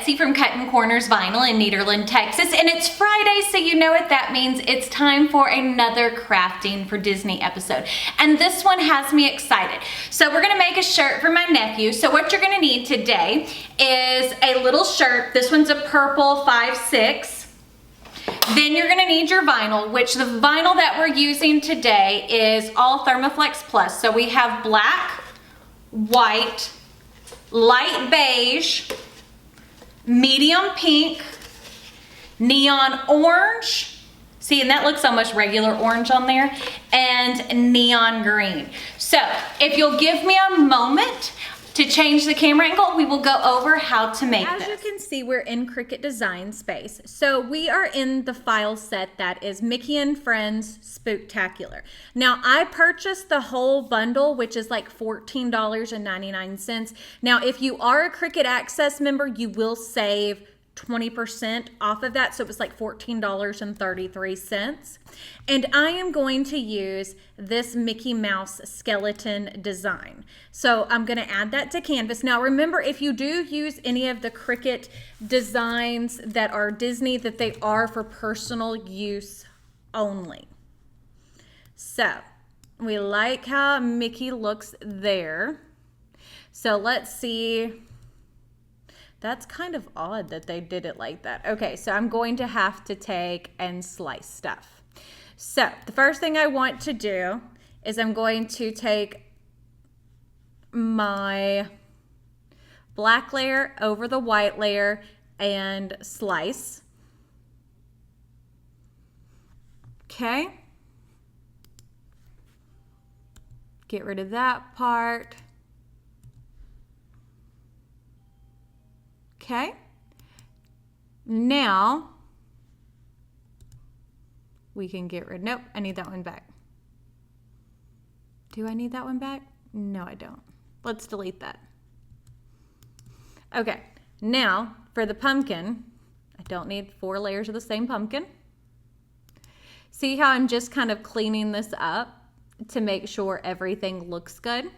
Betsy from Cuttin Corners Vinyl in Nederland, Texas, and it's Friday, so you know what that means. It's time for another crafting for Disney episode, and this one has me excited. So we're gonna make a shirt for my nephew. So what you're gonna need today is a little shirt. This one's a purple 5/6. Then you're gonna need your vinyl, which the vinyl that we're using today is all Thermoflex Plus. So we have black, white, light beige, medium pink, neon orange, see, and that looks almost regular orange on there, and neon green. So if you'll give me a moment to change the camera angle, we will go over how to make this. As you can see, we're in Cricut Design Space. So we are in the file set that is Mickey and Friends Spooktacular. Now, I purchased the whole bundle, which is like $14.99. Now, if you are a Cricut Access member, you will save 20% off of that, so it was like $14.33. And I am going to use this Mickey Mouse skeleton design. So I'm going to add that to canvas. Now remember, if you do use any of the Cricut designs that are Disney, that they are for personal use only. So we like how Mickey looks there. So let's see. That's kind of odd that they did it like that. Okay, so I'm going to have to take and slice stuff. So the first thing I want to do is I'm going to take my black layer over the white layer and slice. Okay. Get rid of that part. Okay, now we can get rid, nope, I need that one back. Do I need that one back? No, I don't. Let's delete that. Okay, now for the pumpkin, I don't need 4 layers of the same pumpkin. See how I'm just kind of cleaning this up to make sure everything looks good?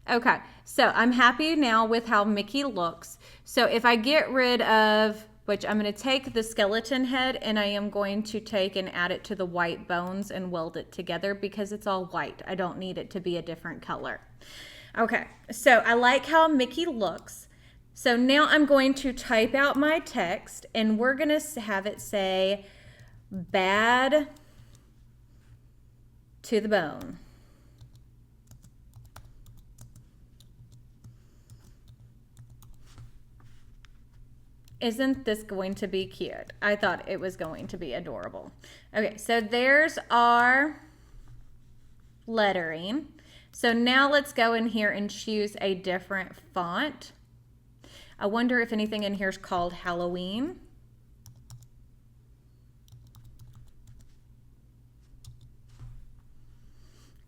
Okay, so I'm happy now with how Mickey looks. So if I get rid of, which I'm going to take the skeleton head and I am going to take and add it to the white bones and weld it together because it's all white. I don't need it to be a different color. Okay, so I like how Mickey looks. So now I'm going to type out my text and we're going to have it say, bad to the bone. Isn't this going to be cute? I thought it was going to be adorable. Okay, so there's our lettering. So now let's go in here and choose a different font. I wonder if anything in here is called Halloween.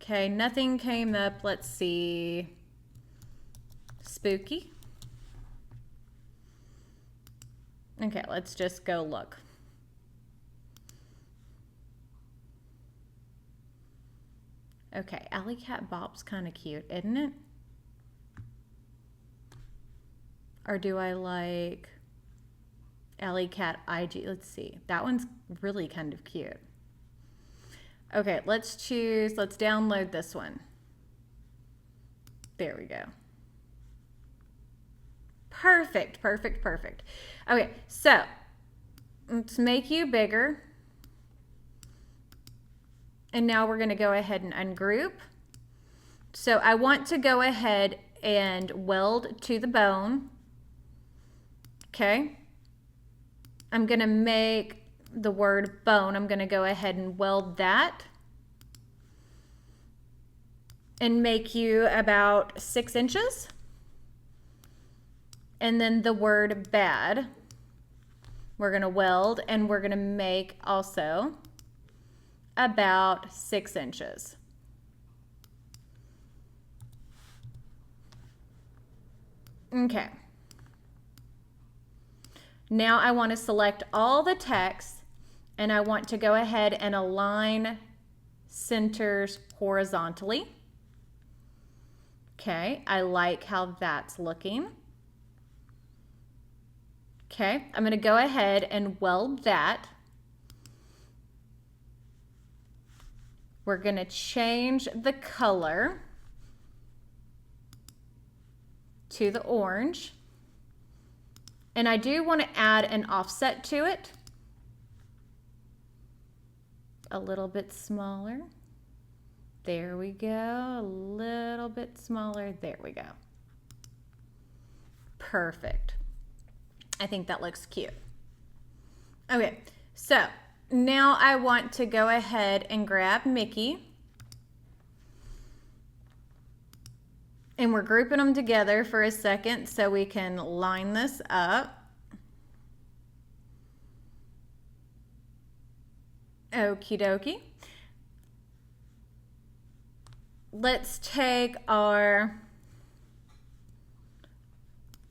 Okay, nothing came up. Let's see. Spooky. Okay, let's just go look. Okay, Alley Cat Bop's kind of cute, isn't it? Or do I like Alley Cat IG? Let's see. That one's really kind of cute. Okay, let's download this one. There we go. Perfect, perfect, perfect. Okay, so let's make you bigger. And now we're going to go ahead and ungroup. So I want to go ahead and weld to the bone. Okay. I'm going to make the word bone. I'm going to go ahead and weld that. And make you about 6 inches. And then the word bad, we're going to weld and we're going to make also about 6 inches. Okay. Now I want to select all the text and I want to go ahead and align centers horizontally. Okay, I like how that's looking. Okay, I'm gonna go ahead and weld that. We're gonna change the color to the orange. And I do want to add an offset to it. A little bit smaller. There we go. A little bit smaller. There we go. Perfect. I think that looks cute. Okay, so now I want to go ahead and grab Mickey. And we're grouping them together for a second so we can line this up. Okie dokie. Let's take our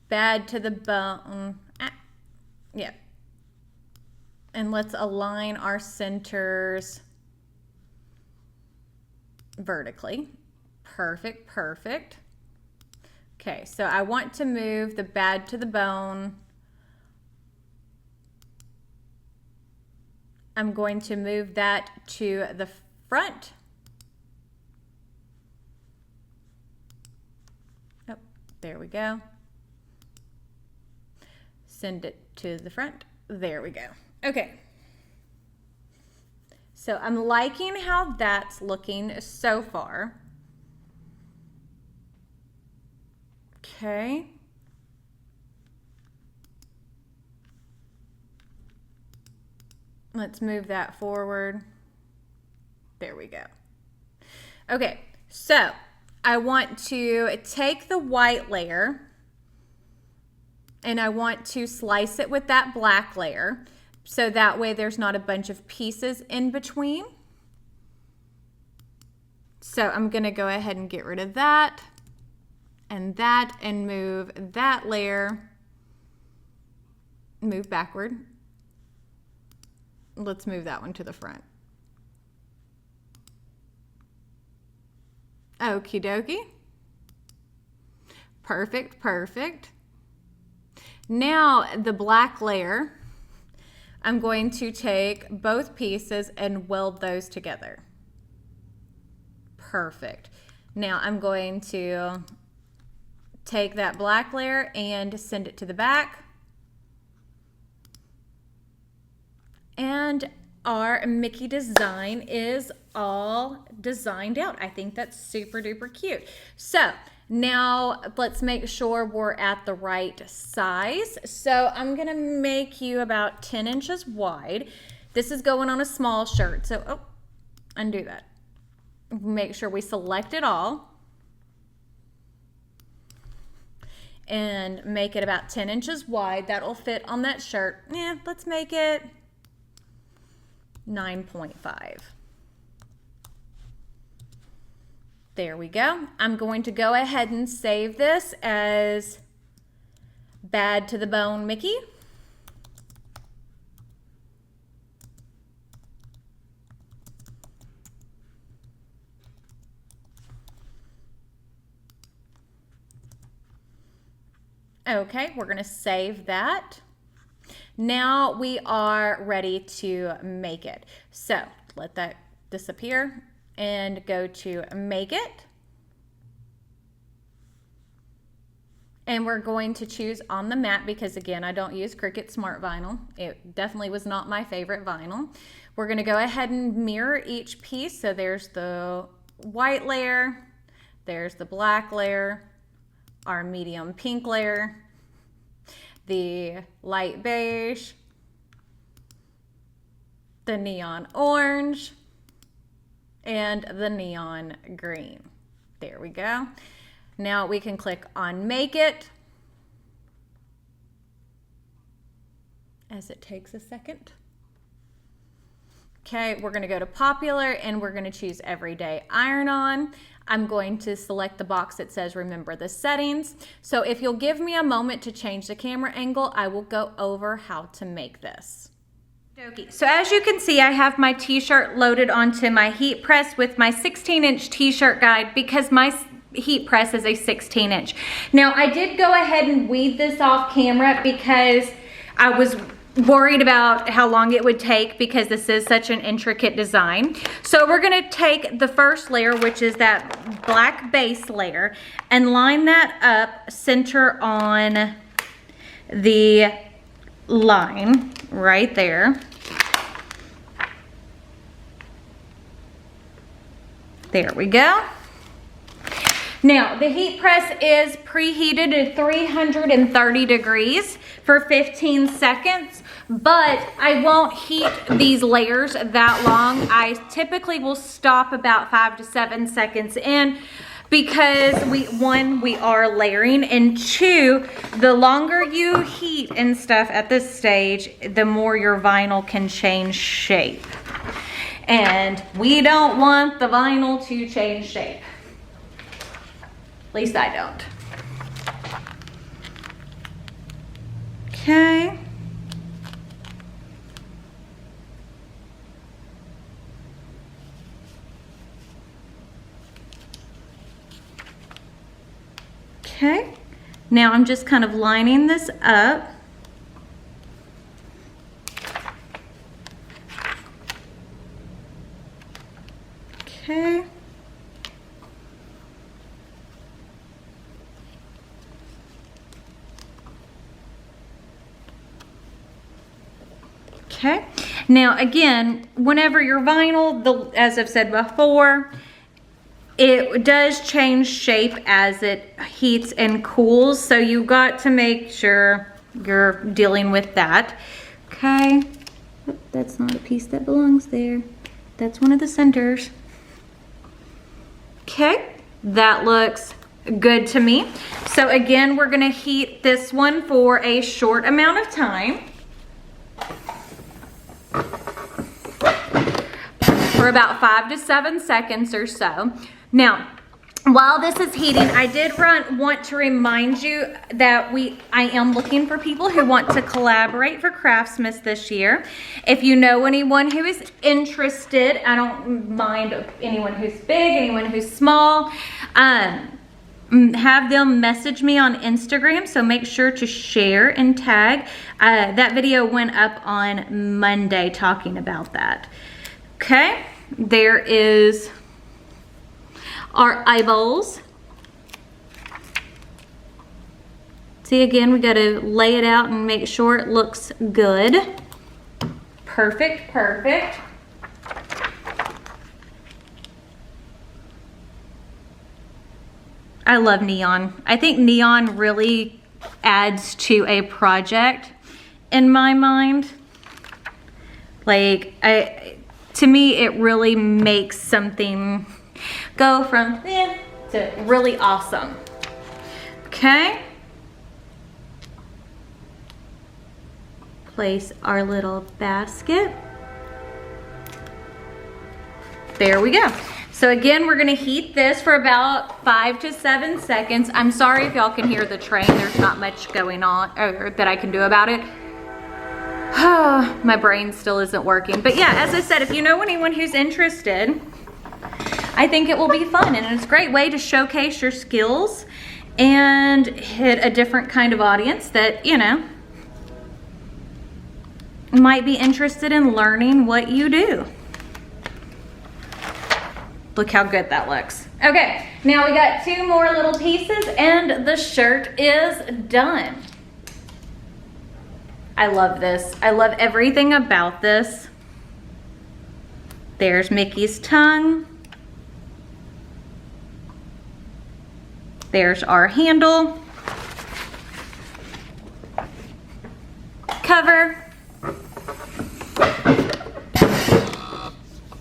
bad to the bone. Yeah. And let's align our centers vertically. Perfect, perfect. Okay, so I want to move the bad to the bone. I'm going to move that to the front. Oh, there we go. Send it to the front. There we go. Okay. So I'm liking how that's looking so far. Okay. Let's move that forward. There we go. Okay, so I want to take the white layer and I want to slice it with that black layer so that way there's not a bunch of pieces in between. So I'm gonna go ahead and get rid of that and move that layer, move backward. Let's move that one to the front. Okie dokie. Perfect, perfect. Now the black layer, I'm going to take both pieces and weld those together. Perfect. Now I'm going to take that black layer and send it to the back. And our Mickey design is all designed out. I think that's super duper cute. So now let's make sure we're at the right size. So I'm gonna make you about 10 inches wide. This is going on a small shirt. So, oh, undo that. Make sure we select it all. And make it about 10 inches wide. That'll fit on that shirt. Yeah, let's make it 9.5. There we go. I'm going to go ahead and save this as Bad to the Bone Mickey. Okay, we're going to save that. Now we are ready to make it. So let that disappear and go to make it. And we're going to choose on the mat because again, I don't use Cricut Smart Vinyl. It definitely was not my favorite vinyl. We're going to go ahead and mirror each piece. So there's the white layer, there's the black layer, our medium pink layer, the light beige, the neon orange, and the neon green. There we go. Now we can click on Make It, as it takes a second. Okay, we're gonna go to Popular and we're gonna choose Everyday Iron On. I'm going to select the box that says Remember the Settings. So if you'll give me a moment to change the camera angle, I will go over how to make this. Okay, so as you can see, I have my t-shirt loaded onto my heat press with my 16-inch t-shirt guide because my heat press is a 16-inch. Now I did go ahead and weed this off camera because I was worried about how long it would take because this is such an intricate design. So we're gonna take the first layer, which is that black base layer, and line that up center on the line right there. There we go. Now, the heat press is preheated to 330 degrees for 15 seconds, but I won't heat these layers that long. I typically will stop about 5 to 7 seconds in because one, we are layering, and two, the longer you heat and stuff at this stage, the more your vinyl can change shape. And we don't want the vinyl to change shape. At least I don't. Okay. Okay. Now I'm just kind of lining this up. Okay. Okay. Now again, whenever your vinyl, as I've said before, it does change shape as it heats and cools, so you got to make sure you're dealing with that. Okay. Oh, that's not a piece that belongs there. That's one of the centers. Okay, that looks good to me. So again, we're gonna heat this one for a short amount of time. For about 5 to 7 seconds or so. Now, while this is heating, I did want to remind you that I am looking for people who want to collaborate for Craftsmas this year. If you know anyone who is interested, I don't mind anyone who's big, anyone who's small, have them message me on Instagram, so make sure to share and tag. That video went up on Monday talking about that. Okay, there is our eyeballs. See, again, we gotta lay it out and make sure it looks good. Perfect, perfect. I love neon. I think neon really adds to a project in my mind. Like, to me, it really makes something go from eh to really awesome. Okay. Place our little basket. There we go. So again, we're gonna heat this for about 5 to 7 seconds. I'm sorry if y'all can hear the train. There's not much going on or that I can do about it. My brain still isn't working. But yeah, as I said, if you know anyone who's interested, I think it will be fun, and it's a great way to showcase your skills and hit a different kind of audience that, you know, might be interested in learning what you do. Look how good that looks. Okay, now we got 2 more little pieces and the shirt is done. I love this. I love everything about this. There's Mickey's tongue. There's our handle. Cover.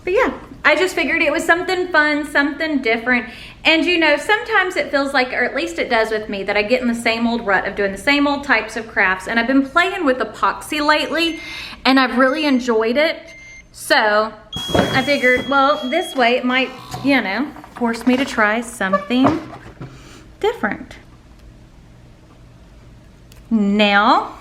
But yeah, I just figured it was something fun, something different. And you know, sometimes it feels like, or at least it does with me, that I get in the same old rut of doing the same old types of crafts. And I've been playing with epoxy lately, and I've really enjoyed it. So I figured, well, this way it might, you know, force me to try something different. Now,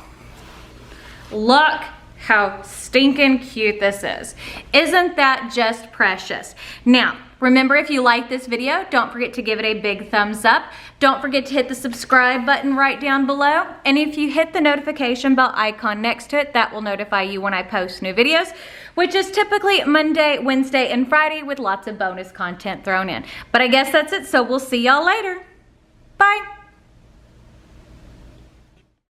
look how stinking cute this is. Isn't that just precious? Now, Remember, if you like this video, don't forget to give it a big thumbs up. Don't forget to hit the subscribe button right down below. And if you hit the notification bell icon next to it, that will notify you when I post new videos, which is typically Monday, Wednesday, and Friday with lots of bonus content thrown in. But I guess that's it, so we'll see y'all later. Bye.